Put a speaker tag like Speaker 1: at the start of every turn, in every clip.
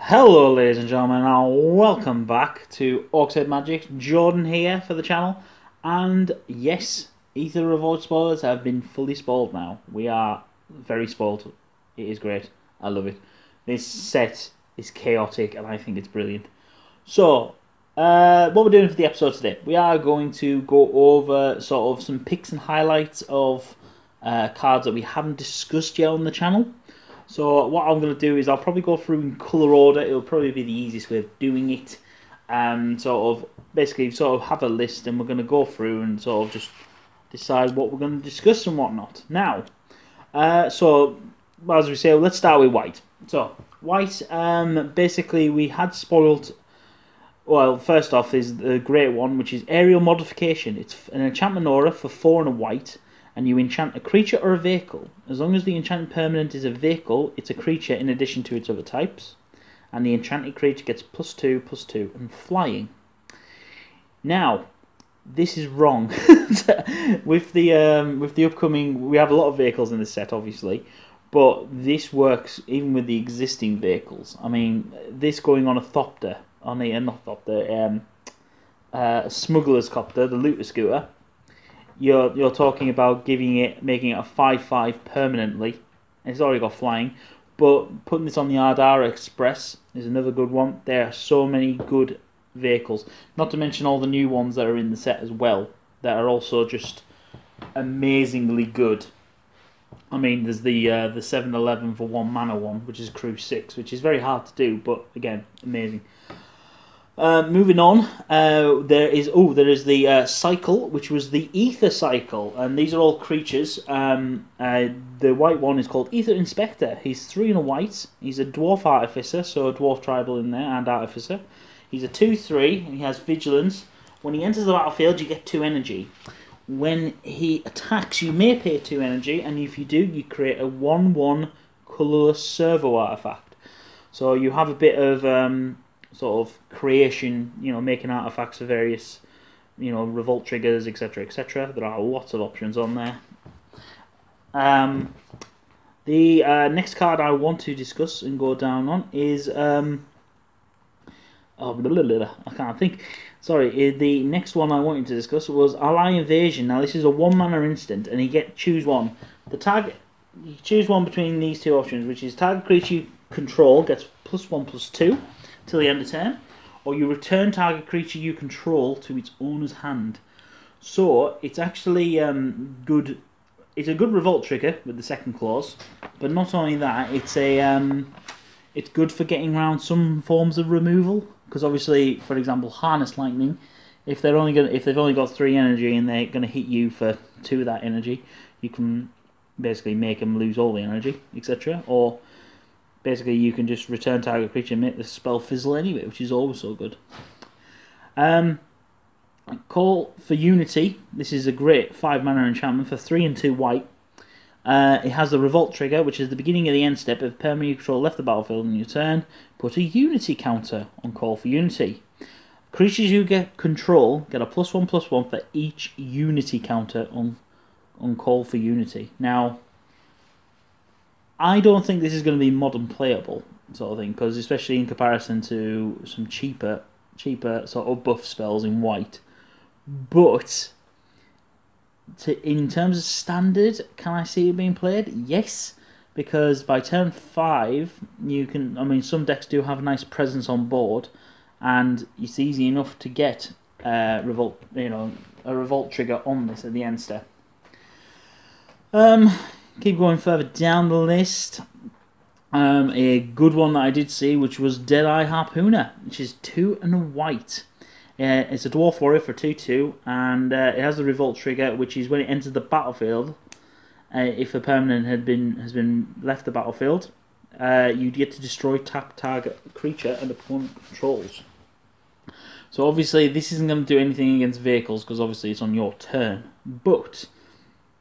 Speaker 1: Hello ladies and gentlemen, and welcome back to Orcside Magic. Jordan here for the channel, and yes, Aether Revolt Spoilers have been fully spoiled now. We are very spoiled. It is great. I love it. This set is chaotic and I think it's brilliant. So, what we're doing for the episode today, we are going to go over sort of some picks and highlights of cards that we haven't discussed yet on the channel. So what I'm going to do is I'll probably go through in colour order. It'll probably be the easiest way of doing it. Basically have a list, and we're going to go through and sort of just decide what we're going to discuss and whatnot. Now, as we say, let's start with white. So white, basically we had spoiled. Well, first off is the great one, which is Aerial Modification. It's an enchantment aura for 4 and a white. And you enchant a creature or a vehicle. As long as the enchanted permanent is a vehicle, it's a creature in addition to its other types. And the enchanted creature gets +2/+2 and flying. Now, this is wrong. with the upcoming, we have a lot of vehicles in this set, obviously, but this works even with the existing vehicles. I mean, this going on a Thopter, Smuggler's Copter, the Looter Scooter. You're talking about making it a 5/5 permanently. It's already got flying, but putting this on the Ardara Express is another good one. There are so many good vehicles, not to mention all the new ones that are in the set as well, that are also just amazingly good. I mean, there's the 7/11 for 1 mana one, which is Crew 6, which is very hard to do, but again, amazing. Moving on, there is the cycle, which was the Aether cycle, and these are all creatures. The white one is called Aether Inspector. He's 3 and a white. He's a dwarf artificer, so a dwarf tribal in there, and artificer. He's a 2/3, and he has vigilance. When he enters the battlefield, you get 2 energy. When he attacks, you may pay 2 energy, and if you do, you create a 1/1 colorless servo artifact. So you have a bit of sort of creation, making artifacts for various, revolt triggers, etc., etc. There are lots of options on there. The next card I want to discuss and go down on is I can't think. Sorry, the next one I wanted to discuss was Ally Invasion. Now this is a 1 mana instant, and you choose one. The target, you choose one between these two options, which is target creature you control gets +1/+2. Till the end of turn, or you return target creature you control to its owner's hand. So it's actually good. It's a good revolt trigger with the second clause, but not only that, it's good for getting around some forms of removal. Because obviously, for example, Harness Lightning, if they've only got 3 energy and they're going to hit you for 2 of that energy, you can basically make them lose all the energy, etc. Or basically, you can just return target creature and make the spell fizzle anyway, which is also good. Call for Unity. This is a great 5 mana enchantment for 3 and 2 white. It has the Revolt trigger, which is the beginning of the end step. If permanent you control left the battlefield on your turn, put a Unity counter on Call for Unity. Creatures you control get a +1/+1 for each Unity counter on Call for Unity. Now, I don't think this is going to be modern playable sort of thing, because especially in comparison to some cheaper sort of buff spells in white. But in terms of standard, can I see it being played? Yes, because by turn 5 you can. I mean, some decks do have a nice presence on board, and it's easy enough to get a revolt trigger on this at the end step. Keep going further down the list. A good one that I did see, which was Deadeye Harpooner, which is 2 and a white. It's a dwarf warrior for 2/2, and it has the revolt trigger, which is when it enters the battlefield. If a permanent has been left the battlefield, you get to destroy tap target creature and opponent controls. So obviously this isn't going to do anything against vehicles, because obviously it's on your turn, but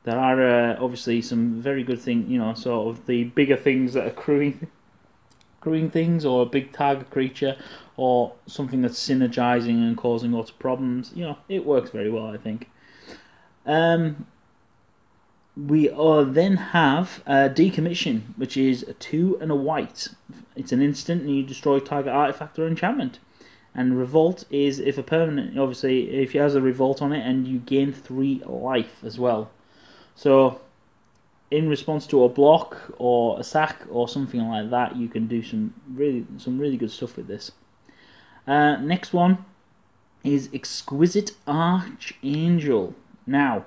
Speaker 1: there are obviously some very good things, sort of the bigger things that are crewing things, or a big target creature, or something that's synergizing and causing lots of problems. It works very well, I think. We then have Decommission, which is a 2 and a white. It's an instant and you destroy target artifact or enchantment. And Revolt is if a permanent, obviously, if it has a Revolt on it, and you gain 3 life as well. So, in response to a block or a sack or something like that, you can do some really good stuff with this. Next one is Exquisite Archangel. Now,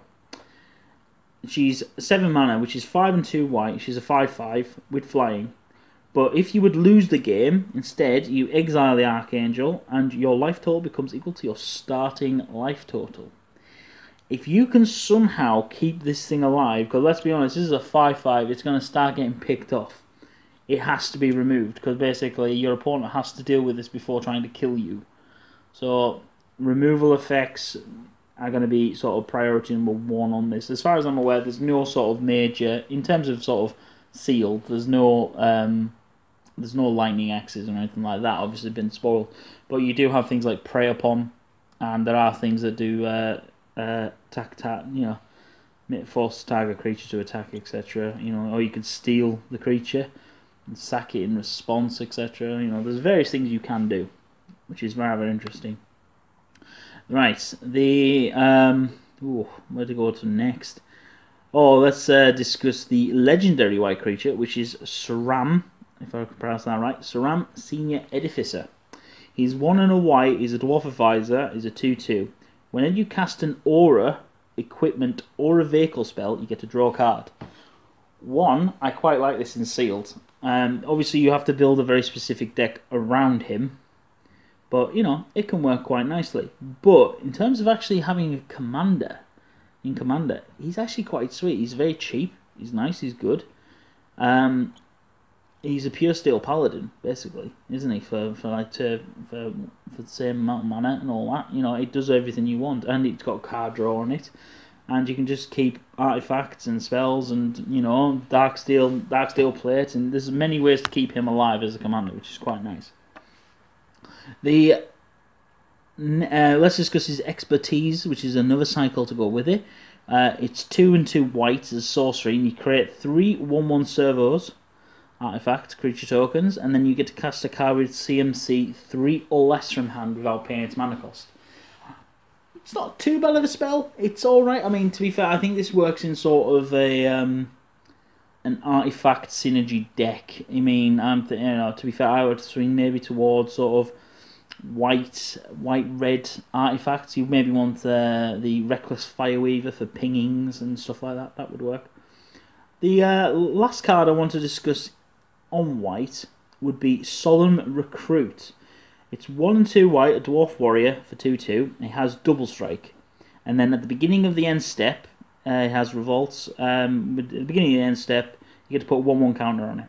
Speaker 1: she's 7 mana, which is 5 and 2 white. She's a 5/5 with flying. But if you would lose the game, instead you exile the Archangel and your life total becomes equal to your starting life total. If you can somehow keep this thing alive, because let's be honest, this is a 5/5, it's going to start getting picked off. It has to be removed, because basically your opponent has to deal with this before trying to kill you. So removal effects are going to be sort of priority number 1 on this. As far as I'm aware, there's no sort of major, in terms of sort of sealed, there's no lightning axes or anything like that, obviously been spoiled. But you do have things like Prey Upon, and there are things that do force target creature to attack, etc. Or you could steal the creature and sack it in response, etc. There's various things you can do, which is rather interesting. Right, where to go to next? Let's discuss the legendary white creature, which is Saram, if I can pronounce that right. Saram, Senior Edificer. He's 1 and a white, he's a Dwarf Advisor, he's a 2/2. Whenever you cast an aura, equipment, or a vehicle spell, you get to draw a card. I quite like this in sealed. Obviously you have to build a very specific deck around him, but it can work quite nicely. But in terms of actually having a commander, he's actually quite sweet. He's very cheap, he's nice, he's good. He's a pure steel paladin, basically, isn't he? For the same amount of mana and all that, it does everything you want, and it's got card draw on it, and you can just keep artifacts and spells and dark steel plate, and there's many ways to keep him alive as a commander, which is quite nice. Let's discuss his expertise, which is another cycle to go with it. It's 2 and 2 white as sorcery, and you create 3 1/1 servos. Artifact, creature tokens, and then you get to cast a card with CMC 3 or less from hand without paying its mana cost. It's not too bad of a spell. It's alright. I mean, to be fair, I think this works in sort of an artifact synergy deck. I mean, to be fair, I would swing maybe towards sort of white-red artifacts. You maybe want the Reckless Fireweaver for pingings and stuff like that. That would work. The last card I want to discuss on white would be Solemn Recruit. It's 1 and 2 white, a Dwarf Warrior for 2/2. It has double strike, and then at the beginning of the end step, it has revolts. At the beginning of the end step, you get to put a 1/1 counter on it.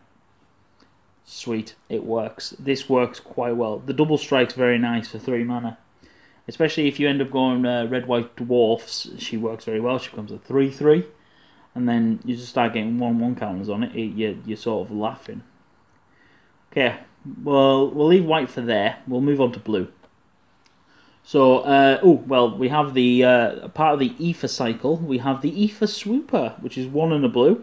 Speaker 1: Sweet, it works. This works quite well. The double strike's very nice for 3 mana, especially if you end up going red-white dwarfs. She works very well. She becomes a 3/3. And then you just start getting 1/1 counters on it. You're sort of laughing. Okay, well, we'll leave white for there. We'll move on to blue. So, we have the part of the Aether cycle. We have the Aether Swooper, which is 1 and a blue.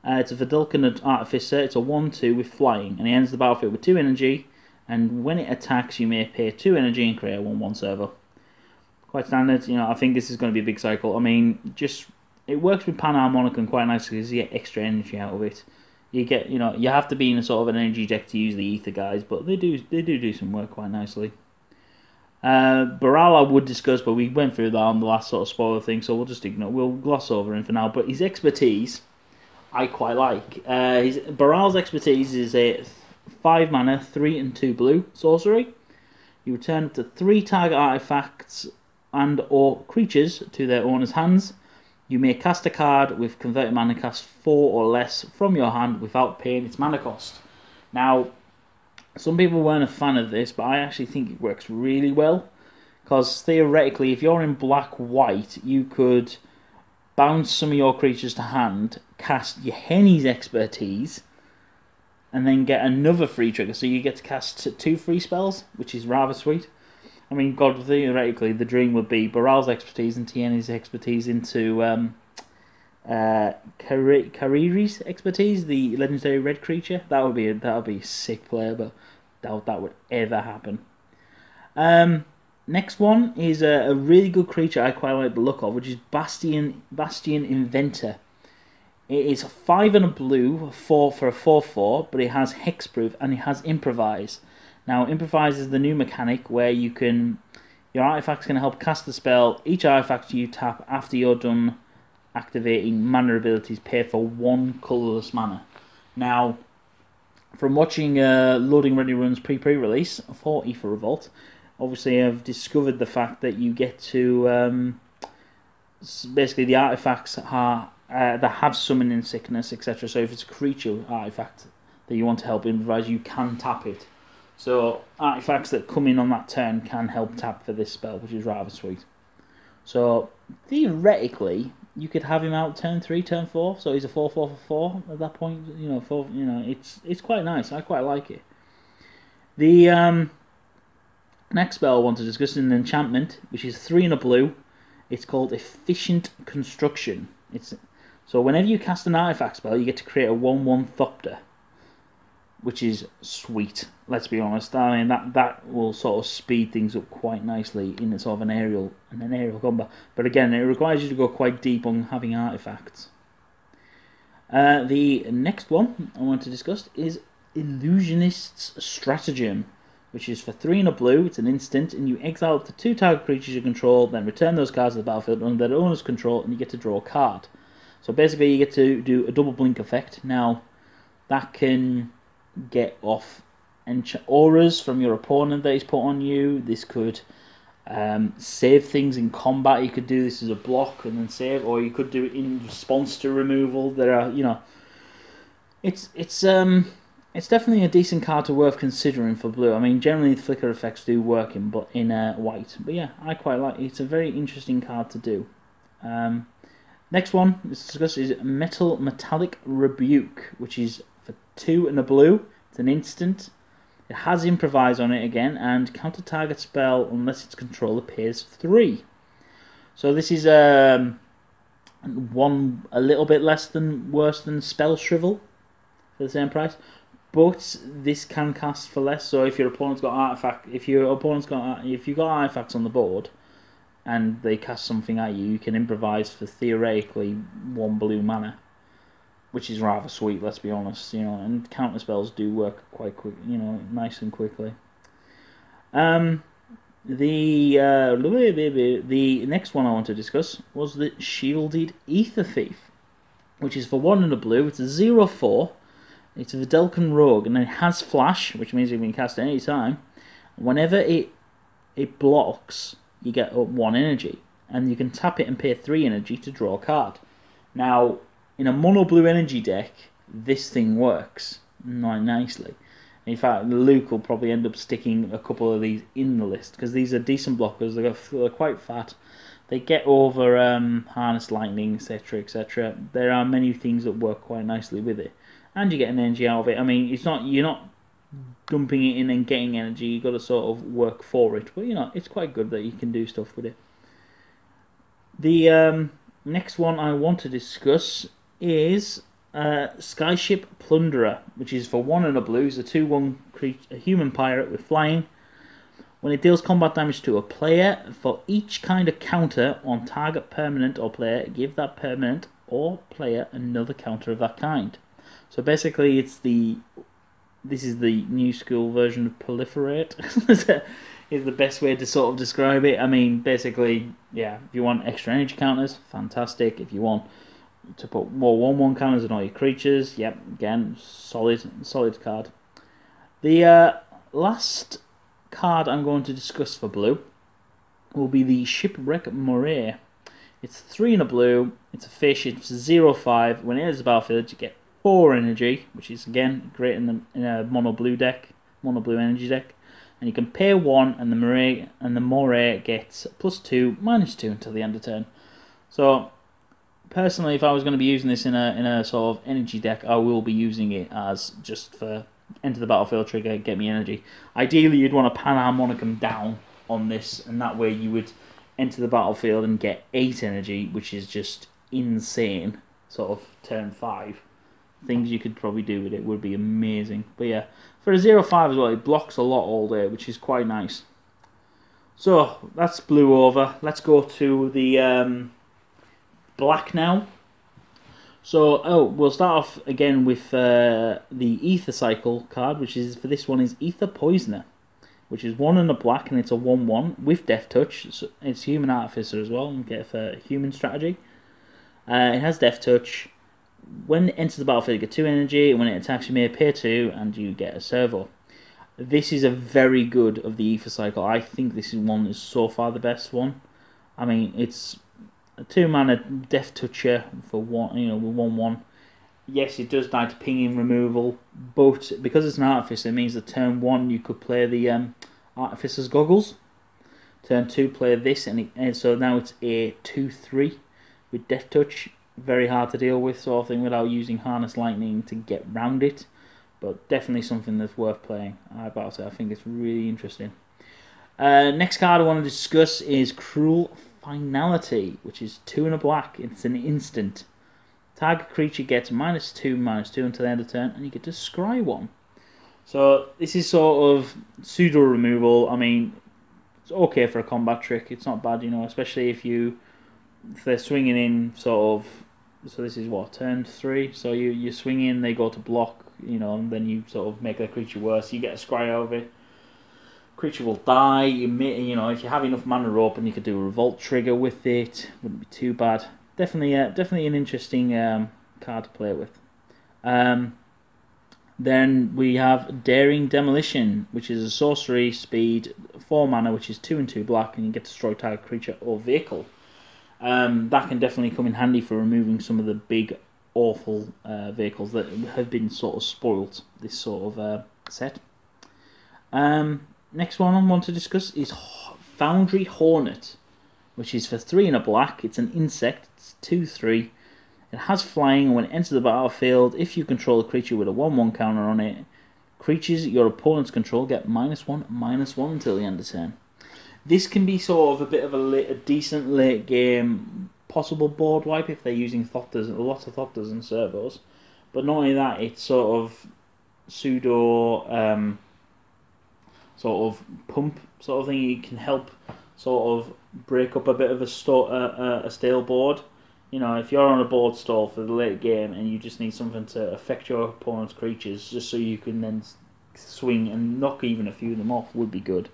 Speaker 1: It's a Vidalcan Artificer. It's a 1/2 with flying, and it ends the battlefield with 2 energy. And when it attacks, you may pay 2 energy and create a 1/1 servo. Quite standard. I think this is going to be a big cycle. I mean, it works with Panharmonicon quite nicely because you get extra energy out of it. You get, you have to be in a sort of an energy deck to use the Aether guys, but they do some work quite nicely. Baral I would discuss, but we went through that on the last sort of spoiler thing, so we'll gloss over him for now. But his expertise, I quite like. Baral's expertise is a 5 mana, 3 and 2 blue sorcery. You return up to 3 target artifacts and or creatures to their owner's hands. You may cast a card with converted mana cost 4 or less from your hand without paying its mana cost. Now, some people weren't a fan of this, but I actually think it works really well. Because theoretically, if you're in black-white, you could bounce some of your creatures to hand, cast your Henny's expertise, and then get another free trigger. So you get to cast 2 free spells, which is rather sweet. I mean, God, theoretically, the dream would be Baral's expertise and Tieni's expertise into Kariri's expertise, the legendary red creature. That would be a sick player, but doubt that would ever happen. Next one is a really good creature I quite like the look of, which is Bastion Inventor. It is 5 and a blue, 4 for a 4/4, but it has hexproof and it has improvise. Now, improvise is the new mechanic where you can your artifacts can help cast the spell. Each artifact you tap after you're done activating mana abilities pay for 1 colourless mana. Now, from watching loading ready runs pre-release for Aether Revolt, obviously I've discovered the fact that you get to basically the artifacts are that have summoning sickness, etc. So if it's a creature artifact that you want to help improvise, you can tap it. So artifacts that come in on that turn can help tap for this spell, which is rather sweet. So theoretically, you could have him out turn 3, turn 4. So he's a 4/4 for 4 at that point. It's quite nice. I quite like it. The next spell I want to discuss is an enchantment, which is 3 and a blue. It's called Efficient Construction. So whenever you cast an artifact spell, you get to create a 1/1 Thopter, which is sweet. Let's be honest. I mean that will sort of speed things up quite nicely in a sort of an aerial combat. But again, it requires you to go quite deep on having artifacts. The next one I want to discuss is Illusionist's Stratagem, which is for 3 and a blue. It's an instant, and you exile up to 2 target creatures you control, then return those cards to the battlefield under their owner's control, and you get to draw a card. So basically, you get to do a double blink effect. Now, that can get off auras from your opponent that he's put on you. This could save things in combat. You could do this as a block and then save, or you could do it in response to removal. There are, it's definitely a decent card to worth considering for blue. I mean, generally the flicker effects do work in white, but yeah, I quite like it. It's a very interesting card to do. Next one let's discuss is Metallic Rebuke, which is for 2 and a blue. It's an instant. It has improvise on it again, and counter target spell unless its controller pays 3. So this is one a little bit worse than Spell Shrivel for the same price. But this can cast for less. So if your opponent's got if you've got artifacts on the board, and they cast something at you, you can improvise for theoretically 1 blue mana, which is rather sweet. Let's be honest, and counter spells do work quite quick, nice and quickly. The next one I want to discuss was the Shielded Aether Thief, which is for 1 and a blue. It's a 0/4. It's a Videlcan Rogue, and it has Flash, which means it can be cast at any time. Whenever it blocks, you get up 1 energy, and you can tap it and pay 3 energy to draw a card. Now, in a mono blue energy deck, this thing works nicely. In fact, Luke will probably end up sticking a couple of these in the list, because these are decent blockers. They're quite fat. They get over Harness Lightning, etc., etc. There are many things that work quite nicely with it, and you get an energy out of it. I mean, you're not dumping it in and getting energy. You've got to sort of work for it, but it's quite good that you can do stuff with it. The next one I want to discuss is Skyship Plunderer, which is for 1 and a blue. It's a 2/1 a human pirate with flying. When it deals combat damage to a player, for each kind of counter on target permanent or player, give that permanent or player another counter of that kind. So basically, this is the new school version of Proliferate. Is the best way to sort of describe it. I mean, basically, yeah, if you want extra energy counters, fantastic. If you want to put more 1/1 counters on all your creatures, yep, again, solid card. The last card I'm going to discuss for blue will be the Shipwreck Moray. It's 3 and a blue. It's a fish. It's 0/5. When it enters the battlefield, you get 4 energy, which is again great in a mono blue energy deck. And you can pay 1, and the Moray gets +2, -2 until the end of turn. So personally, if I was going to be using this in a sort of energy deck, I will be using it as just for enter the battlefield trigger, get me energy. Ideally, you'd want to Panharmonicum down on this, and that way you would enter the battlefield and get 8 energy, which is just insane. sort of turn 5. Things you could probably do with it would be amazing. But yeah, for a 0/5 as well, it blocks a lot all day, which is quite nice. So that's blue over. Let's go to the black now. So we'll start off again with the Aether Cycle card, which is for this one is Aether Poisoner, which is 1 and a black, and it's a 1/1 with Death Touch. So it's Human Artificer as well, and get it for human strategy. It has Death Touch. When it enters the battlefield, you get 2 energy, and when it attacks, you may pay 2, and you get a servo. This is a very good of the Aether Cycle. I think this is one that's so far the best one. I mean, it's a 2-mana Death Toucher for one, with 1/1. Yes, it does die to pinging removal, but because it's an Artificer, it means that turn 1 you could play the Artificer's Goggles. Turn 2, play this, and so now it's a 2/3 with Death Touch. Very hard to deal with, sort of thing, without using Harness Lightning to get round it. But definitely something that's worth playing. I think it's really interesting. Next card I want to discuss is Cruel Finality, which is 2 and a black. It's an instant. Target creature gets -2/-2 until the end of turn, and you get to scry 1. So this is sort of pseudo removal. I mean, it's okay for a combat trick. It's not bad, especially if they're swinging in sort of. So this is what, turn 3. So you swing in, they go to block, and then you sort of make the creature worse. You get a scry out of it. Creature will die. If you have enough mana open, you could do a revolt trigger with it. Wouldn't be too bad. Definitely an interesting card to play with. Then we have Daring Demolition, which is a sorcery, speed, 4 mana, which is 2 and 2 black, and you get to destroy target creature or vehicle. That can definitely come in handy for removing some of the big, awful vehicles that have been sort of spoilt this sort of set. Next one I want to discuss is Foundry Hornet, which is for 3 and a black. It's an insect. It's 2/3. It has flying, and when it enters the battlefield, if you control a creature with a 1/1 counter on it, creatures your opponents control get -1/-1 until the end of turn. This can be sort of a bit of a decent late game possible board wipe if they're using Thopters, lots of Thopters and servos. But not only that, it's sort of pseudo sort of pump sort of thing. It can help sort of break up a bit of a stale board. If you're on a board stall for the late game and you just need something to affect your opponent's creatures, just so you can then swing and knock even a few of them off, would be good.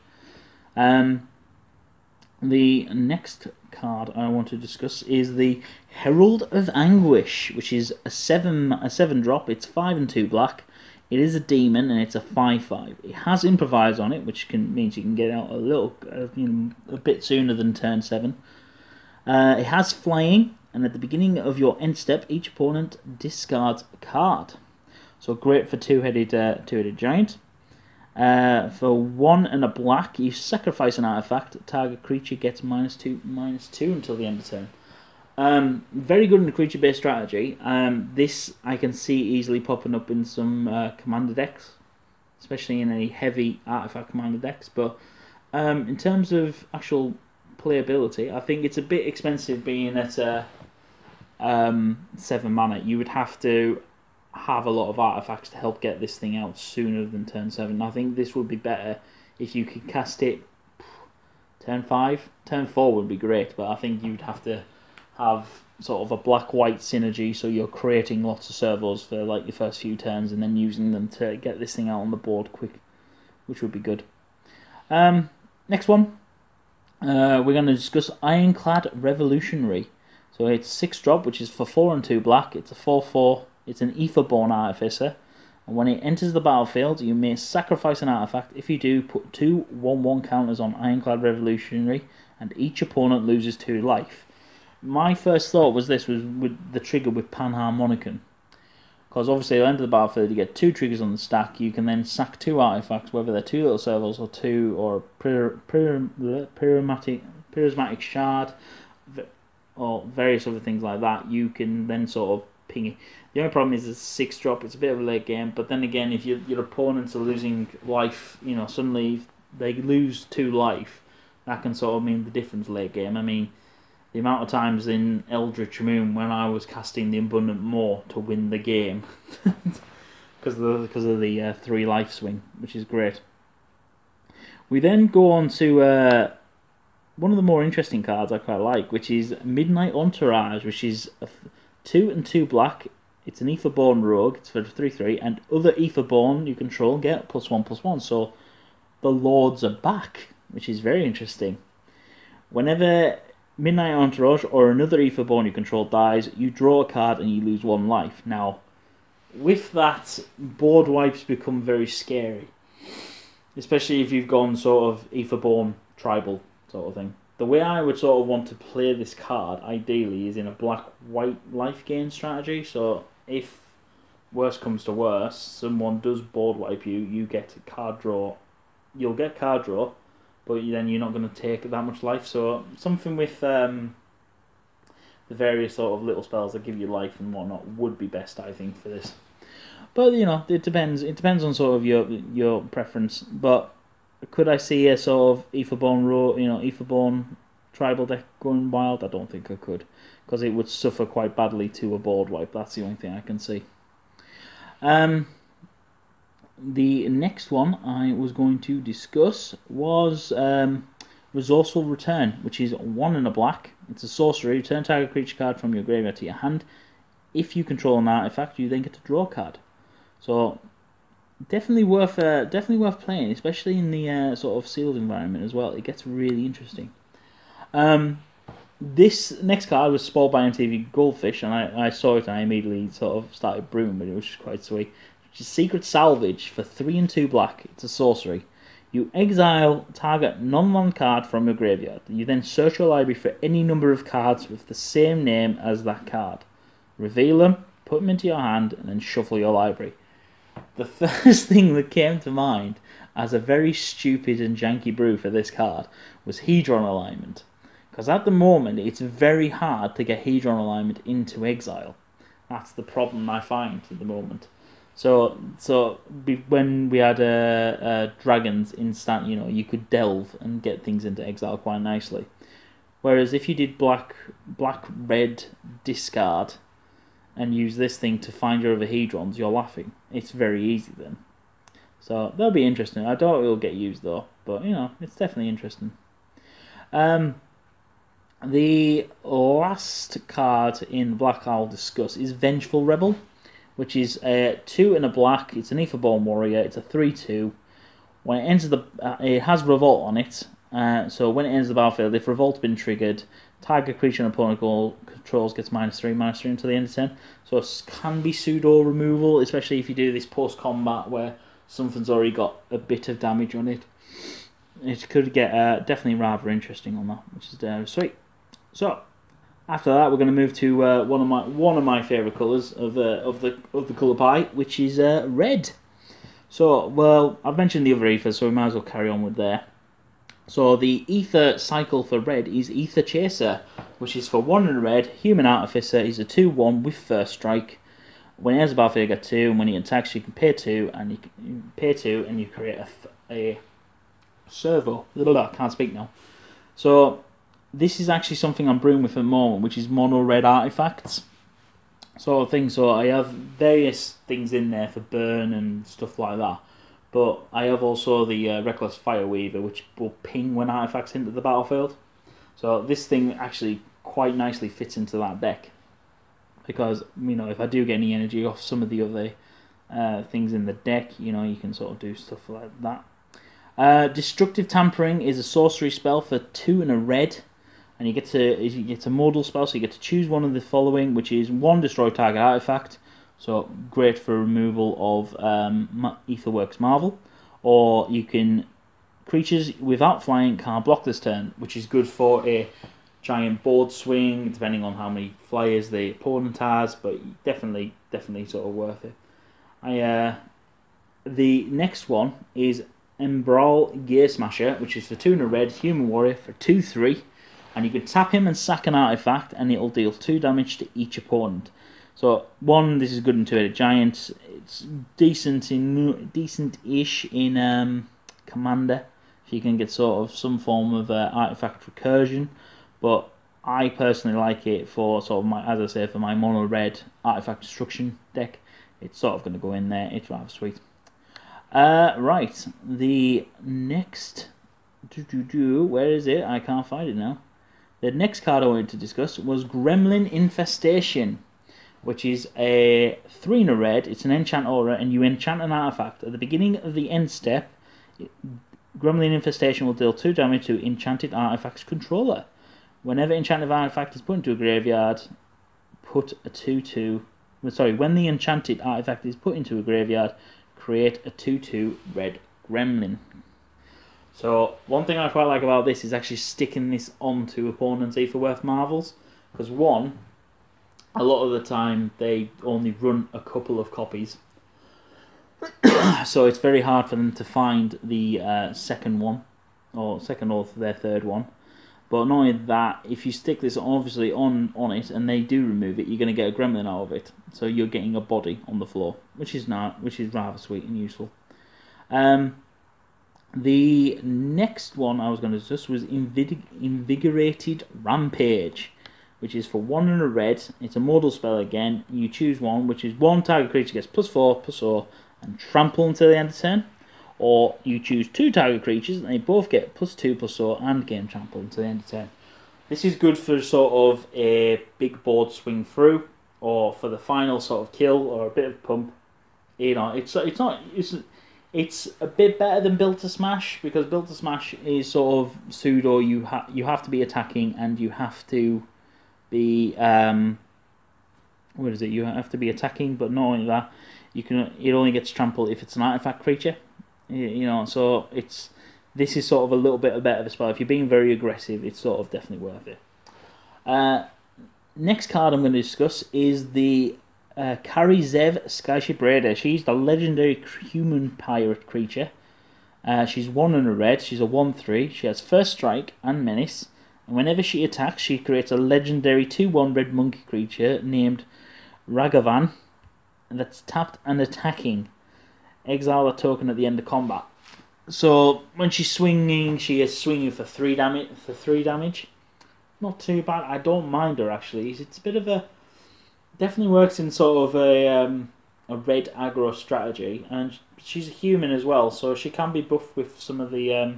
Speaker 1: The next card I want to discuss is the Herald of Anguish, which is a 7 drop. It's 5 and 2 black. It is a demon, and it's a 5/5. It has Improvise on it, which means you can get out a bit sooner than turn 7. It has Flying, and at the beginning of your end step, each opponent discards a card. So great for two-headed giant. For 1 and a black, you sacrifice an artifact. Target creature gets -2/-2 until the end of turn. Very good in the creature-based strategy. This I can see easily popping up in some commander decks, especially in any heavy artifact commander decks. But in terms of actual playability, I think it's a bit expensive being at 7 mana. You would have to have a lot of artifacts to help get this thing out sooner than turn 7. I think this would be better if you could cast it turn 5. Turn 4 would be great, but I think you'd have to have sort of a black-white synergy, so you're creating lots of servos for like your first few turns and then using them to get this thing out on the board quick, which would be good. Next one, we're going to discuss Ironclad Revolutionary. So it's 6 drop, which is for 4 and 2 black. It's a 4/4. It's an Aetherborn Artificer, and when it enters the battlefield, you may sacrifice an artifact. If you do, put 2 1/1 counters on Ironclad Revolutionary, and each opponent loses 2 life. My first thought was this was with the trigger with Panharmonicon, because obviously at the end of the battlefield you get 2 triggers on the stack. You can then sack 2 artifacts, whether they're 2 little servos or Pyrismatic Shard, or various other things like that. You can then sort of ping it. The only problem is it's 6 drop. It's a bit of a late game, but then again, if your opponents are losing life, suddenly they lose 2 life, that can sort of mean the difference late game. I mean, the amount of times in Eldritch Moon when I was casting the Abundant Maw to win the game because of the 3 life swing, which is great. We then go on to one of the more interesting cards I quite like, which is Midnight Entourage, which is a 2 and 2 black. It's an Aetherborn rogue. It's for 3/3, and other Aetherborn you control get +1/+1. So the Lords are back, which is very interesting. Whenever Midnight Entourage or another Aetherborn you control dies, you draw a card and you lose 1 life. Now, with that, board wipes become very scary, especially if you've gone sort of Aetherborn tribal sort of thing. The way I would sort of want to play this card, ideally, is in a black-white life gain strategy. So if worse comes to worse, someone does board wipe you, you get a card draw. You'll get card draw, but then you're not going to take that much life. So something with the various sort of little spells that give you life and whatnot would be best, I think, for this. But you know, it depends. It depends on sort of your preference. But could I see a sort of Aetherborn tribal deck going wild? I don't think I could, because it would suffer quite badly to a board wipe. That's the only thing I can see. The next one I was going to discuss was Resourceful Return, which is 1 and a black. It's a sorcery. Return target creature card from your graveyard to your hand. If you control an artifact, you then get to draw a card. So definitely worth playing, especially in the sort of sealed environment as well. It gets really interesting. This next card was spoiled by MTV Goldfish, and I saw it and I immediately sort of started brewing, but it was just quite sweet. Which is Secret Salvage for 3 and 2 black. It's a sorcery. You exile target non-land card from your graveyard. You then search your library for any number of cards with the same name as that card. Reveal them, put them into your hand, and then shuffle your library. The first thing that came to mind as a very stupid and janky brew for this card was Hedron alignment. Because at the moment, it's very hard to get Hedron alignment into exile. That's the problem I find at the moment. So when we had dragons instant, you could delve and get things into exile quite nicely. Whereas if you did black red discard and use this thing to find your other Hedrons, you're laughing. It's very easy then. So that'll be interesting. I doubt it'll get used though, but it's definitely interesting. The last card in black I'll discuss is Vengeful Rebel, which is a 2 and a black. It's an Aetherborn warrior. It's a 3/2. When it enters it has Revolt on it. So when it enters the battlefield, if Revolt's been triggered, target creature an opponent controls gets -3/-3 until the end of turn. So it can be pseudo removal, especially if you do this post combat where something's already got a bit of damage on it. It could get definitely rather interesting on that, which is sweet. So after that, we're going to move to one of my favourite colours of the colour pie, which is red. So, well, I've mentioned the other ethers, so we might as well carry on with there. So the ether cycle for red is Ether Chaser, which is for 1 and red. Human Artificer is a 2/1 with first strike. When he has a battlefield, you get 2, and when he attacks, you can pay 2, and you create a servo. I can't speak now. So this is actually something I'm brewing with at the moment, which is mono red artifacts. So I have various things in there for burn and stuff like that. But I have also the Reckless Fireweaver, which will ping when artifacts into the battlefield. So this thing actually quite nicely fits into that deck. Because, if I do get any energy off some of the other things in the deck, you can sort of do stuff like that. Destructive Tampering is a sorcery spell for 2 and a red. And it's a modal spell, so you get to choose one of the following, which is 1, destroy target artifact. So great for removal of Aetherworks Marvel. Or you can, creatures without flying can't block this turn, which is good for a giant board swing, depending on how many flyers the opponent has, but definitely sort of worth it. The next one is Embral Gear Smasher, which is for 2 and a red, human warrior for 2/3. And you can tap him and sack an artifact, and it'll deal 2 damage to each opponent. So, this is good in 2-headed giant. It's decent-ish in Commander, if you can get sort of some form of artifact recursion. But I personally like it for sort of my, as I say, for my mono red artifact destruction deck. It's sort of going to go in there. It's rather sweet. Right, the next, where is it? I can't find it now. The next card I wanted to discuss was Gremlin Infestation, which is a 3 in a red. It's an enchant aura, and you enchant an artifact. At the beginning of the end step, Gremlin Infestation will deal 2 damage to enchanted artifact's controller. Whenever enchanted artifact is put into a graveyard, put a 2/2. Sorry, when the enchanted artifact is put into a graveyard, create a 2/2 red gremlin. So one thing I quite like about this is actually sticking this onto opponents' Aetherworth Marvels, because one, a lot of the time they only run a couple of copies, so it's very hard for them to find the second one, or their third one. But not only that, if you stick this obviously on it and they do remove it, you're going to get a gremlin out of it. So you're getting a body on the floor, which is rather sweet and useful. The next one I was going to discuss was Invigorated Rampage, which is for 1 and a red. It's a mortal spell again. You choose one, which is 1 target creature gets +4/+4 and trample until the end of turn. Or you choose 2 target creatures and they both get +2/+4 and gain trample until the end of turn. This is good for sort of a big board swing through, or for the final sort of kill or a bit of pump. You know, it's a bit better than Build to Smash, because Build to Smash is sort of pseudo. You have to be attacking and you have to be what is it? You have to be attacking, but not only that, it only gets trample if it's an artifact creature. You know, so this is sort of a little bit better of a spell. If you're being very aggressive, it's sort of definitely worth it. Next card I'm going to discuss is the Karizev Skyship Raider. She's the legendary human pirate creature. She's 1 and a red. She's a 1/3. She has first strike and menace. And whenever she attacks, she creates a legendary 2/1 red monkey creature named Ragavan that's tapped and attacking. Exile a token at the end of combat. So when she's swinging, she is swinging for 3 damage. Not too bad. I don't mind her actually. It's a bit of a, definitely works in sort of a red aggro strategy, and she's a human as well, so she can be buffed with some of the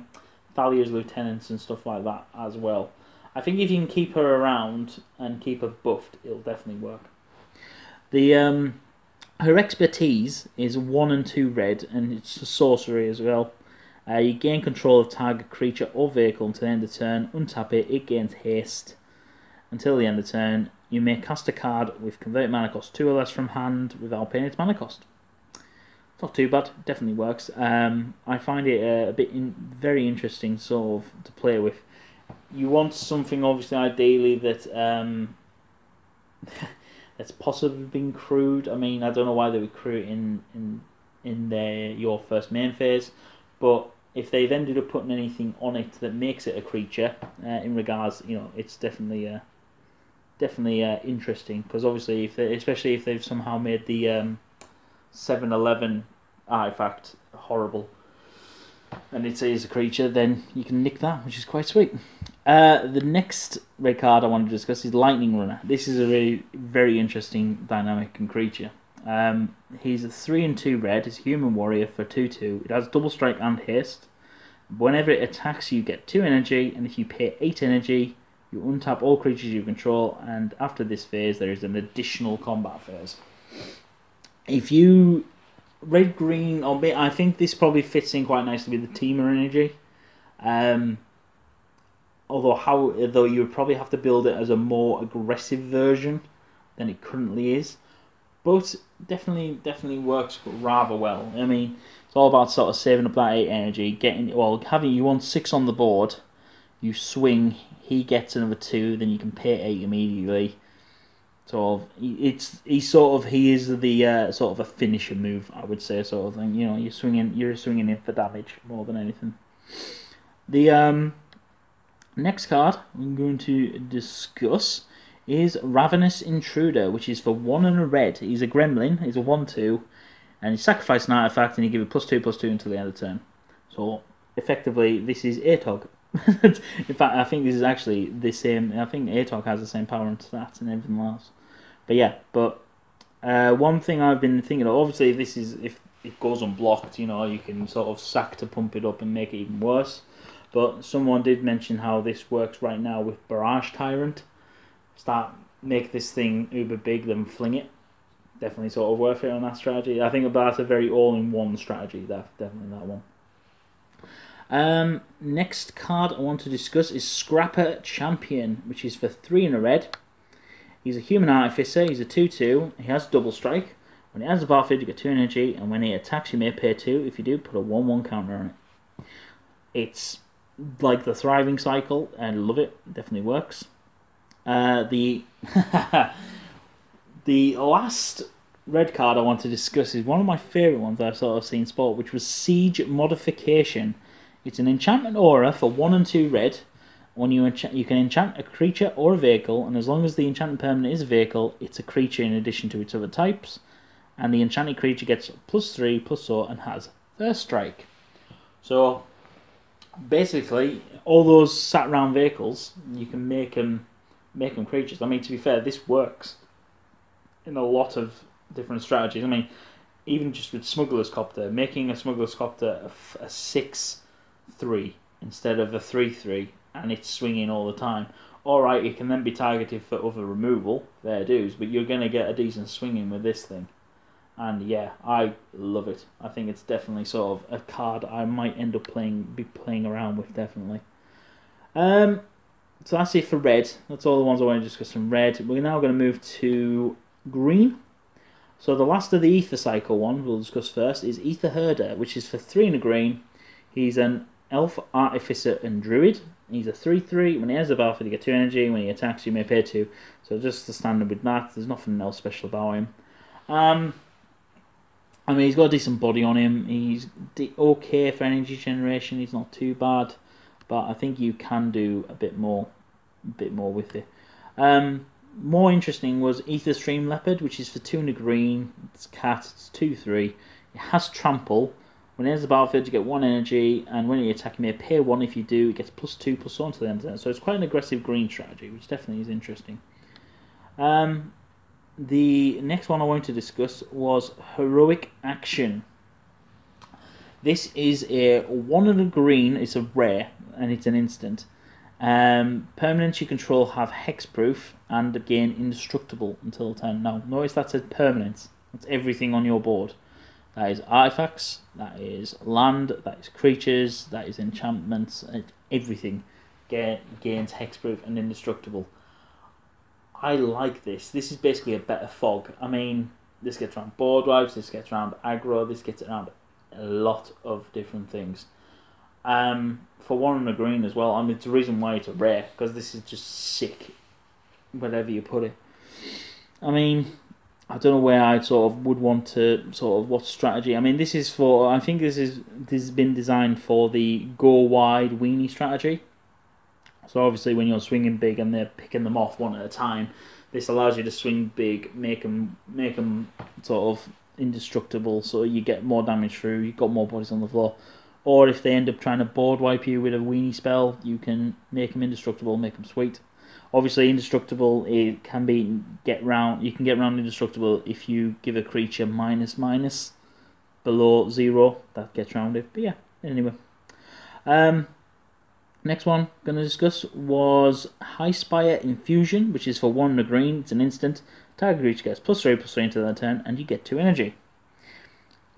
Speaker 1: Thalia's lieutenants and stuff like that as well. I think if you can keep her around and keep her buffed, it'll definitely work. The her expertise is 1 and 2 red, and it's a sorcery as well. You gain control of target creature or vehicle until the end of turn. Untap it, it gains haste until the end of turn. You may cast a card with converted mana cost 2 or less from hand without paying its mana cost. It's not too bad, definitely works. I find it a bit very interesting sort of to play with. You want something obviously ideally that that's possibly been crewed. I mean, I don't know why they would crew it in your first main phase, but if they've ended up putting anything on it that makes it a creature, in regards, you know, it's definitely interesting, because obviously, especially if they've somehow made the 7/11 artifact horrible, and it is a creature, then you can nick that, which is quite sweet. The next red card I want to discuss is Lightning Runner. This is a really very interesting dynamic and creature. He's a 3 and 2 red. He's a human warrior for 2/2. It has double strike and haste. Whenever it attacks, you get 2 energy, and if you pay 8 energy, you untap all creatures you control, and after this phase, there is an additional combat phase. If you red, green, or I think this probably fits in quite nicely with the Teamer energy. Although you would probably have to build it as a more aggressive version than it currently is, but definitely works rather well. I mean, it's all about sort of saving up that 8 energy, having you want 6 on the board, you swing, he gets another 2, then you can pay 8 immediately. He is the sort of a finisher move, I would say, sort of thing. You know, you're swinging in for damage more than anything. The next card I'm going to discuss is Ravenous Intruder, which is for 1 and a red. He's a gremlin. He's a 1/2, and you sacrifice an artifact and you give it +2/+2 until the end of the turn. So effectively, this is Aetog. In fact, I think this is actually the same. I think Aetok has the same power and stats and everything else. But yeah, one thing I've been thinking of, obviously, if it goes unblocked, you can sort of sack to pump it up and make it even worse. But someone did mention how this works right now with Barrage Tyrant. Make this thing uber big, then fling it. Definitely sort of worth it on that strategy. I think that's a very all-in-one strategy. That's definitely that one. Next card I want to discuss is Scrapper Champion, which is for 3 in a red. He's a human artificer. He's a 2/2. He has double strike. When he has the battlefield, you get 2 energy, and when he attacks, you may pay 2. If you do, put a 1/1 counter on it. It's like the Thriving Cycle, and I love it. Definitely works. The the last red card I want to discuss is one of my favourite ones I've sort of seen sport, which was Siege Modification. It's an enchantment aura for 1 and 2 red. When you can enchant a creature or a vehicle, and as long as the enchanted permanent is a vehicle, it's a creature in addition to its other types. And the enchanted creature gets +3/+4 and has First Strike. So basically, all those sat round vehicles, you can make them creatures. I mean, to be fair, this works in a lot of different strategies. I mean, even just with Smuggler's Copter, making a Smuggler's Copter a 6/3 instead of a 3/3, and it's swinging all the time. Alright, it can then be targeted for other removal, fair dues, but you're going to get a decent swinging with this thing. And yeah, I love it. I think it's definitely sort of a card I might end up be playing around with, definitely. So that's it for red. That's all the ones I want to discuss from red. We're now going to move to green. So the last of the Aether Cycle one we'll discuss first is Aether Herder, which is for 3 in a green. He's an Elf, Artificer, and Druid. He's a 3/3. When he has the battlefield, you get 2 energy. When he attacks, you may pay 2. So just the standard with that. There's nothing else special about him. I mean, he's got a decent body on him. He's okay for energy generation. He's not too bad, but I think you can do a bit more with it. More interesting was Aether Stream Leopard, which is for 2 in a green. It's cat. It's 2/3. It has trample. When it enters the battlefield, you get 1 energy, and when you attack, you may pay 1. If you do, it gets +2/+1 to the end of it. So it's quite an aggressive green strategy, which definitely is interesting. The next one I wanted to discuss was Heroic Action. This is a 1 in a green. It's a rare, and it's an instant. Permanents you control have hexproof and gain indestructible until turn. Now, notice that says permanents. That's everything on your board. That is artifacts, that is land, that is creatures, that is enchantments, everything gains hexproof and indestructible. I like this. This is basically a better fog. I mean, this gets around board wipes, this gets around aggro, this gets around a lot of different things. For 1 in a green as well, I mean, it's the reason why it's a rare, because this is just sick, wherever you put it. I mean, I don't know where I would want to what strategy. I mean, this is for, I think this has been designed for the go wide weenie strategy. So obviously when you're swinging big and they're picking them off one at a time, this allows you to swing big, make them sort of indestructible, so you get more damage through, you've got more bodies on the floor. Or if they end up trying to board wipe you with a weenie spell, you can make them indestructible, make them sweet. Obviously, indestructible, it can be you can get round indestructible if you give a creature -/ below 0. That gets round it. But yeah, anyway. Next one I'm going to discuss was High Spire Infusion, which is for 1 in a green. It's an instant. Target creature gets +3/+3 until their turn, and you get 2 energy.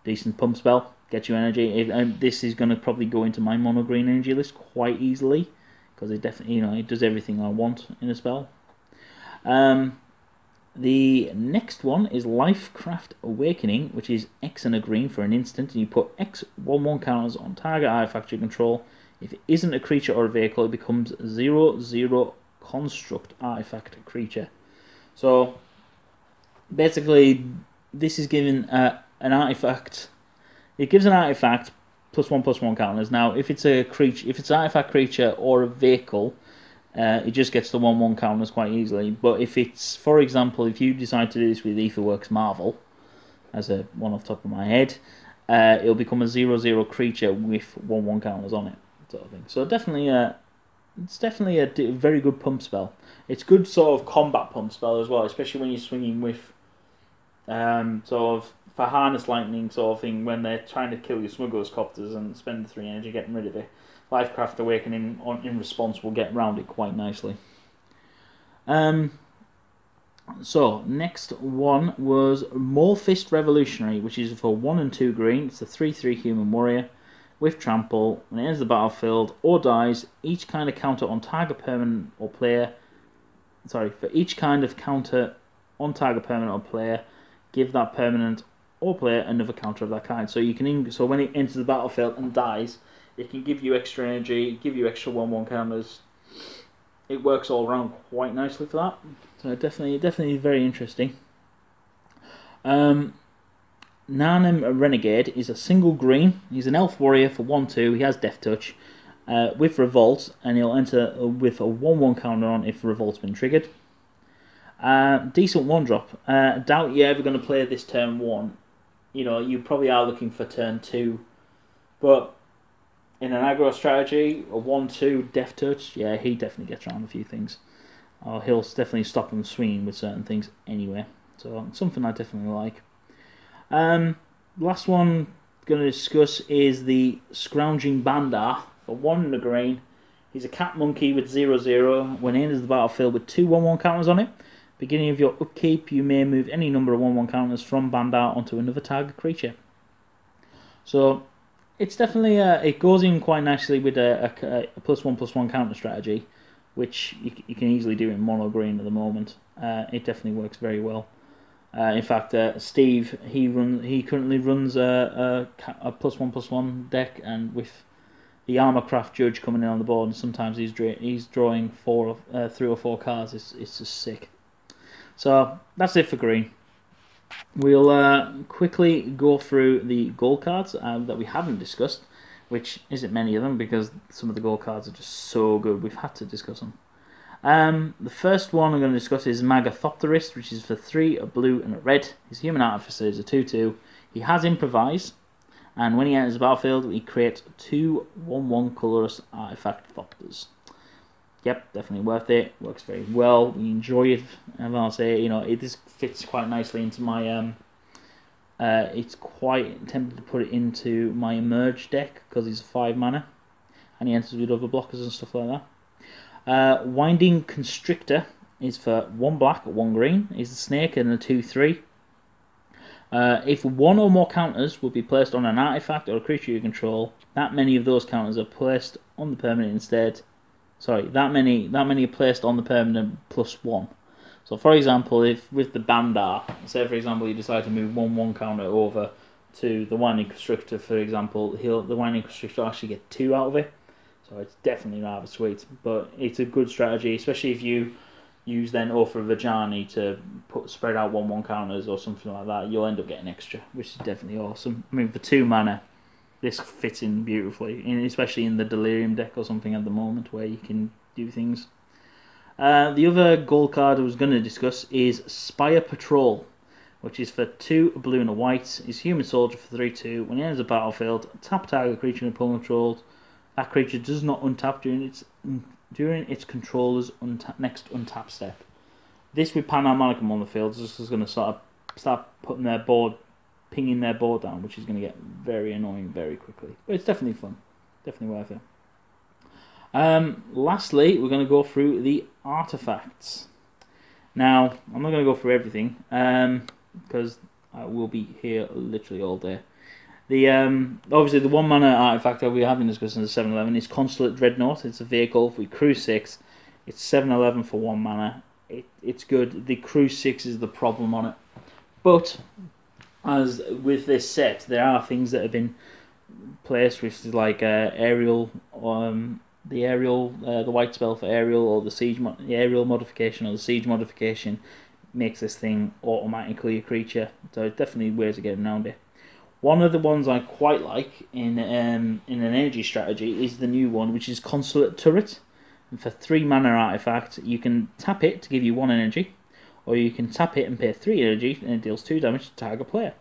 Speaker 1: Decent pump spell, get you energy. This is going to probably go into my mono green energy list quite easily, because it definitely, it does everything I want in a spell. The next one is Lifecraft Awakening, which is X and a green for an instant, and you put X 1/1 counters on target artifact you control. If it isn't a creature or a vehicle, it becomes 0/0 construct artifact creature. So basically, this is given an artifact. It gives an artifact +1/+1 counters. Now, if it's a creature, if it's an artifact creature or a vehicle, it just gets the 1/1 counters quite easily. But if it's, for example, if you decide to do this with Aetherworks Marvel, as a one off the top of my head, it'll become a 0/0 creature with 1/1 counters on it, sort of thing. So definitely it's definitely a very good pump spell. It's good sort of combat pump spell as well, especially when you're swinging with sort of for harness lightning sort of thing when they're trying to kill your smugglers copters and spend the 3 energy getting rid of it. Lifecraft Awakening in response will get around it quite nicely. So next one was Maulfist Revolutionary, which is for 1 and 2 green. It's a 3/3 human warrior with trample. When it enters the battlefield or dies, each kind of counter on target permanent or player. Sorry, for each kind of counter on target permanent or player, give that permanent or player another counter of that kind. So you can so when it enters the battlefield and dies, it can give you extra energy, give you extra 1/1 counters. It works all around quite nicely for that. So definitely very interesting. Narnim Renegade is a single green. He's an elf warrior for 1/2. He has Death Touch with Revolt, and he'll enter with a 1/1 counter on if Revolt's been triggered. Decent 1-drop. Doubt you're ever going to play this turn 1. You know, you probably are looking for turn 2. But in an aggro strategy, a 1/2 Death Touch, yeah, he definitely gets around a few things. Or he'll definitely stop him swinging with certain things anyway. So something I definitely like. Last one going to discuss is the Scrounging Bandar for 1 and a green. He's a cat monkey with 0/0. When he enters the battlefield with 2 1/1 counters on it, beginning of your upkeep, you may move any number of 1/1 counters from Bandar onto another target creature. So it's definitely it goes in quite nicely with a +1/+1 counter strategy, which you can easily do in mono green at the moment. It definitely works very well. In fact, Steve he currently runs a +1/+1 deck, and with the Armorcraft Judge coming in on the board, and sometimes he's drawing 3 or 4 cards. It's just sick. So that's it for green. We'll quickly go through the gold cards that we haven't discussed, which isn't many of them because some of the gold cards are just so good. We've had to discuss them. The first one I'm going to discuss is Magathopterist, which is for 3, a blue and a red. His human artificer is a 2/2. He has Improvise, and when he enters the battlefield, he creates 2 1/1 colorless artifact thopters. Yep, definitely worth it. Works very well. We enjoy it, and I'll say, you know, this fits quite nicely into my. It's quite tempted to put it into my Emerge deck because he's a 5 mana, and he enters with other blockers and stuff like that. Winding Constrictor is for 1 black, 1 green. He's a snake and a 2/3. If 1 or more counters will be placed on an artifact or a creature you control, that many of those counters are placed on the permanent instead. Sorry, that many are placed on the permanent +1. So, for example, if with the Bandar, say for example you decide to move 1/1 counter over to the Winding Constrictor, for example, the Winding Constrictor will actually get 2 out of it. So it's definitely rather sweet, but it's a good strategy, especially if you use then Oath of Vajani to spread out 1/1 counters or something like that. You'll end up getting extra, which is definitely awesome. I mean, for 2 mana, this fits in beautifully, especially in the Delirium deck or something at the moment where you can do things. The other gold card I was going to discuss is Spire Patrol, which is for 2, a blue and a white. He's human soldier for 3/2. When he enters the battlefield, tap target creature and opponent controlled. That creature does not untap during its controller's next untap step. This with Panharmonicum on the field is going to start putting pinging their board down, which is going to get very annoying very quickly. But it's definitely fun, definitely worth it. Lastly, we're going to go through the artifacts. Now, I'm not going to go through everything because I will be here literally all day. Obviously the 1 mana artifact that we haven't discussed in the 7/11 is Consulate Dreadnought. It's a vehicle. We crew 6. It's 7/11 for 1 mana. It's good. The crew 6 is the problem on it. But as with this set, there are things that have been placed with like aerial, the white spell for aerial, or the aerial modification or the siege modification makes this thing automatically a creature. So it's definitely ways to get around it. One of the ones I quite like in an energy strategy is the new one, which is Consulate Turret. And for 3 mana artifact, you can tap it to give you 1 energy, or you can tap it and pay 3 energy, and it deals 2 damage to target player.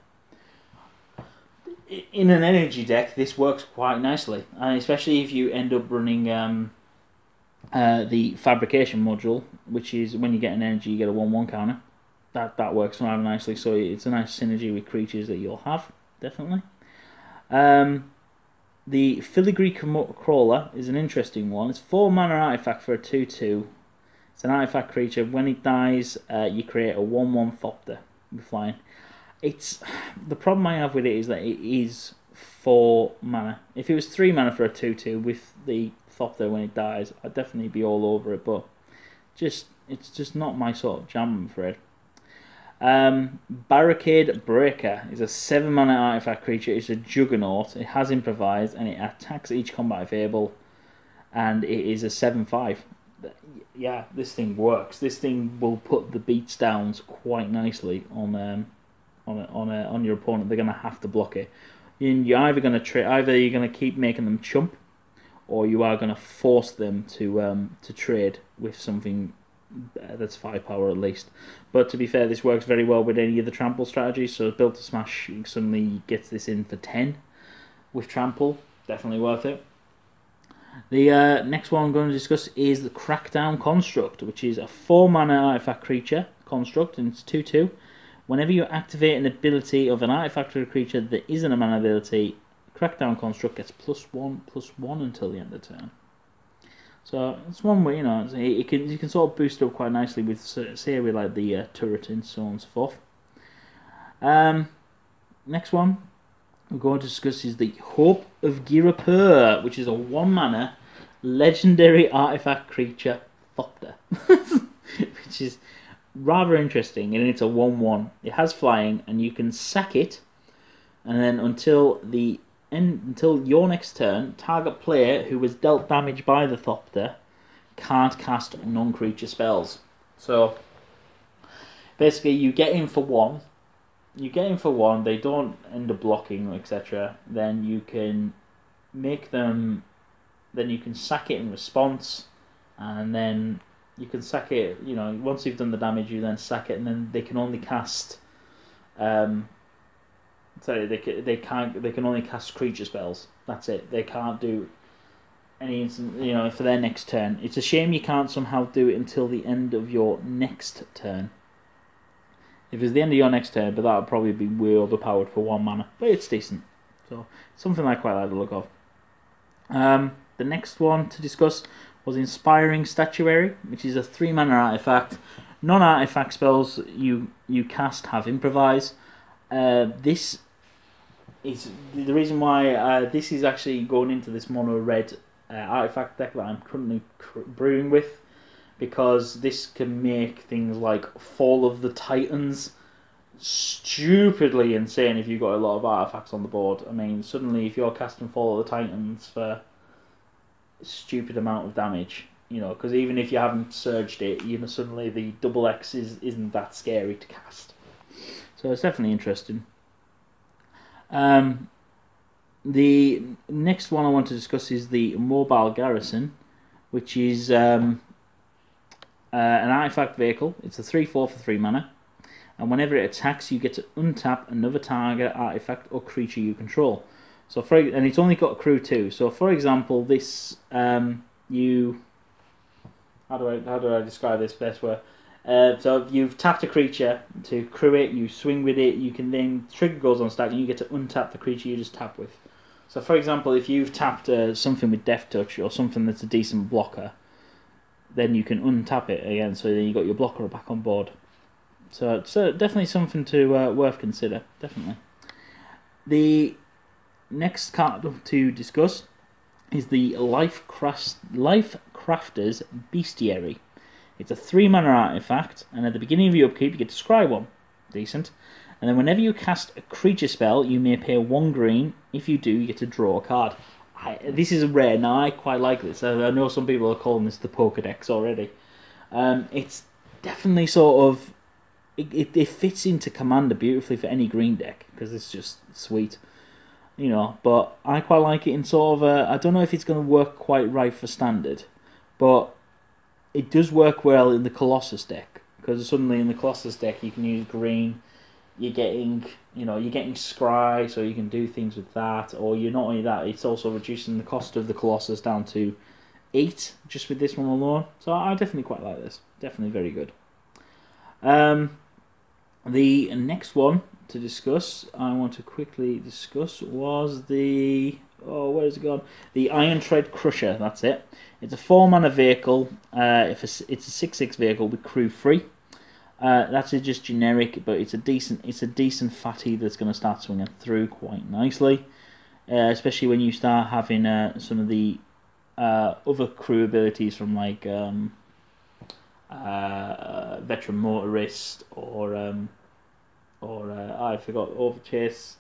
Speaker 1: In an energy deck, this works quite nicely, especially if you end up running the fabrication module, which is when you get an energy, you get a 1/1 counter. That works rather nicely, so it's a nice synergy with creatures that you'll have, definitely. The Filigree Crawler is an interesting one. It's 4 mana artifact for a 2/2. It's an artifact creature. When it dies, you create a 1/1 Thopter with flying. The problem I have with it is that it is 4 mana. If it was 3 mana for a 2/2 with the Thopter when it dies, I'd definitely be all over it, but it's just not my sort of jam, I'm afraid. Barricade Breaker is a 7 mana artifact creature. It's a Juggernaut. It has Improvise and it attacks each combat able, and it is a 7/5. Yeah, this thing works. This thing will put the beats downs quite nicely on your opponent. They're gonna have to block it. You're either you're gonna keep making them chump, or you are gonna force them to trade with something that's 5 power at least. But to be fair, this works very well with any of the trample strategies. So Built to Smash suddenly gets this in for 10 with trample. Definitely worth it. The next one I'm going to discuss is the Crackdown Construct, which is a 4 mana artifact creature construct, and it's 2/2. Whenever you activate an ability of an artifact or a creature that isn't a mana ability, Crackdown Construct gets +1/+1 until the end of turn. So it's one way, you can sort of boost it up quite nicely with, say, with like the turret and so on and so forth. Next one we're going to discuss is the Hope of Girapur, which is a 1 mana legendary artifact creature Thopter, which is rather interesting, and it's a 1/1. It has flying, and you can sack it, and then until your next turn, target player who was dealt damage by the Thopter can't cast non-creature spells. So basically, you get in for 1. They don't end up blocking, etc. Then you can make them. Then you can sack it in response, and then you can sack it. Once you've done the damage, you then sack it, and then they can only cast. They can only cast creature spells. That's it. They can't do any instant. For their next turn. It's a shame you can't somehow do it until the end of your next turn. If it's the end of your next turn, but that would probably be way overpowered for 1 mana. But it's decent. So something I quite like the look of. The next one to discuss was Inspiring Statuary, which is a 3 mana artifact. Non-artifact spells you cast have Improvise. This is the reason why this is actually going into this mono red artifact deck that I'm currently brewing with, because this can make things like Fall of the Titans stupidly insane if you've got a lot of artifacts on the board. I mean, suddenly if you're casting Fall of the Titans for a stupid amount of damage, because even if you haven't surged it, suddenly the double X isn't that scary to cast. So it's definitely interesting. The next one I want to discuss is the Mobile Garrison, which is an artifact vehicle. It's a 3/4 for 3 mana, and whenever it attacks, you get to untap another target artifact or creature you control. So and it's only got a crew too. So for example, this how do I describe this best way? So you've tapped a creature to crew it, you swing with it, you can then, trigger goes on stack, and you get to untap the creature you just tapped with. So for example, if you've tapped something with Death Touch or something that's a decent blocker, then you can untap it again, so then you got your blocker back on board. So it's definitely something to worth consider, definitely. The next card to discuss is the Life Crafter's Bestiary. It's a 3 mana artifact, and at the beginning of your upkeep you get to scry 1. Decent. And then whenever you cast a creature spell, you may pay 1 green. If you do, you get to draw a card. This is rare. Now, I quite like this. I know some people are calling this the Pokedex already. It's definitely sort of... It fits into Commander beautifully for any green deck, because it's just sweet. But I quite like it in sort of I don't know if it's going to work quite right for Standard, but it does work well in the Colossus deck, because suddenly in the Colossus deck you can use green. You're getting scry, so you can do things with that. Or you're not only that, it's also reducing the cost of the Colossus down to 8 just with this one alone. So I definitely quite like this. Definitely very good. The next one to discuss, I want to quickly discuss, was the... Oh, where has it gone? The Iron Tread Crusher, that's it. It's a 4-mana vehicle. It's a 6/6 vehicle with crew 3. That's just generic, but it's a decent fatty that's going to start swinging through quite nicely. Especially when you start having some of the other crew abilities from like Veteran Motorist or I forgot, Overchase,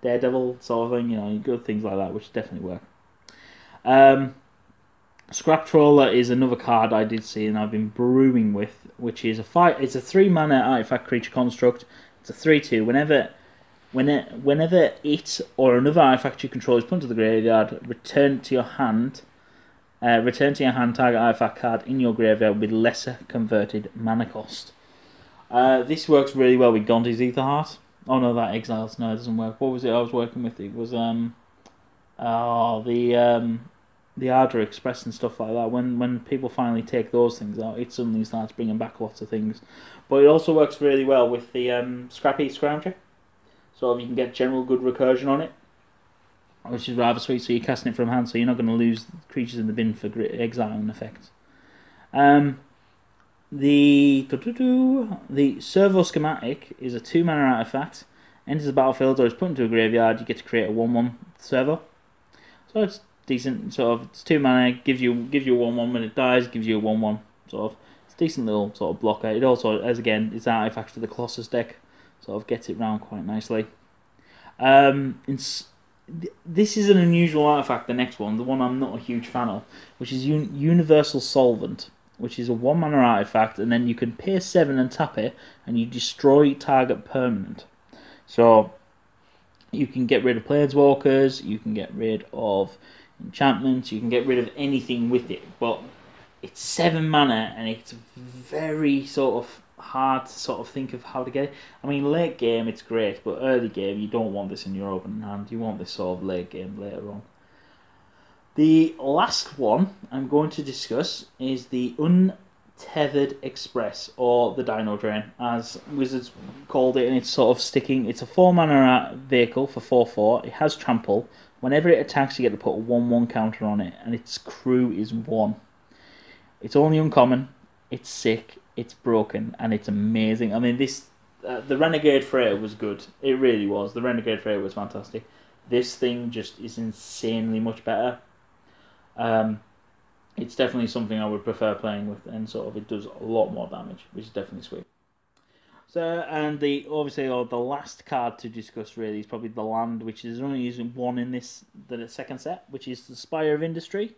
Speaker 1: Daredevil sort of thing. You know, good things like that, which definitely work. Scrap Trawler is another card I did see and I've been brewing with, which is it's a 3-mana artifact creature construct. It's a 3/2. Whenever it or another artifact you control is put into the graveyard, return to your hand target artifact card in your graveyard with lesser converted mana cost. This works really well with Gonti's Aether Heart. Oh no, that exiles. No, it doesn't work. What was it I was working with? It was the Aether Express and stuff like that. When people finally take those things out, it suddenly starts bringing back lots of things. But it also works really well with the Scrappy Scrounger. So you can get general good recursion on it, which is rather sweet. So you're casting it from hand, so you're not going to lose creatures in the bin for exiling effects. The Servo Schematic is a 2-mana artifact. Enters the battlefield or is put into a graveyard. You get to create a 1/1 Servo. So it's decent. Sort of, it's 2 mana. Gives you a 1/1 when it dies. Gives you a 1/1. Sort of, it's a decent little sort of blocker. It also, as again, it's an artifact for the Colossus deck. Sort of gets it round quite nicely. This is an unusual artifact, the next one, the one I'm not a huge fan of, which is Universal Solvent, which is a 1-mana artifact, and then you can pay 7 and tap it, and you destroy target permanent. So you can get rid of Planeswalkers, you can get rid of enchantments, you can get rid of anything with it, but it's 7 mana, and it's very sort of hard to sort of think of how to get it. I mean, late game it's great, but early game you don't want this in your open hand. You want this sort of late game later on. The last one I'm going to discuss is the Untethered Express, or the Dino Drain, as Wizards called it, and it's sort of sticking. It's a 4-mana vehicle for 4/4. It has trample. Whenever it attacks, you get to put a 1/1 counter on it, and its crew is 1. It's only uncommon. It's sick. It's broken, and it's amazing. I mean, the Renegade Freighter was good. It really was. The Renegade Freighter was fantastic. This thing just is insanely much better. It's definitely something I would prefer playing with, and sort of it does a lot more damage, which is definitely sweet. So, and the last card to discuss really is probably the land, which is only using 1 in the second set, which is the Spire of Industry.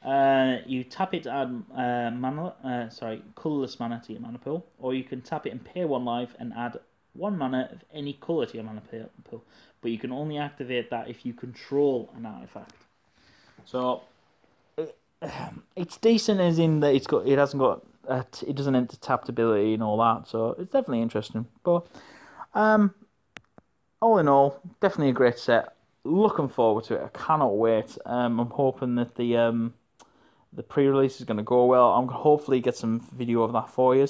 Speaker 1: You tap it to add colourless mana to your mana pool, or you can tap it and pay 1 life and add 1 mana of any colour to your mana pool. But you can only activate that if you control an artifact. So it's decent as in that it doesn't enter tapped ability and all that. So it's definitely interesting. But all in all, definitely a great set. Looking forward to it. I cannot wait. I'm hoping that the pre-release is going to go well. I'm going to hopefully get some video of that for you.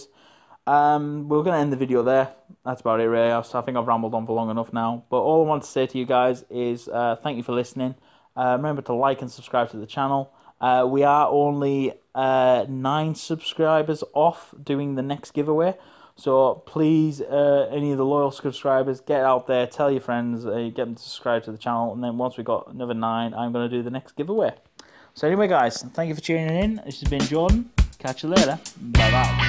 Speaker 1: We're going to end the video there. That's about it, really. I think I've rambled on for long enough now. But all I want to say to you guys is thank you for listening. Remember to like and subscribe to the channel. We are only 9 subscribers off doing the next giveaway. So please, any of the loyal subscribers, get out there, tell your friends, get them to subscribe to the channel. And then once we've got another 9, I'm going to do the next giveaway. So anyway, guys, thank you for tuning in. This has been Jordan. Catch you later. Bye-bye.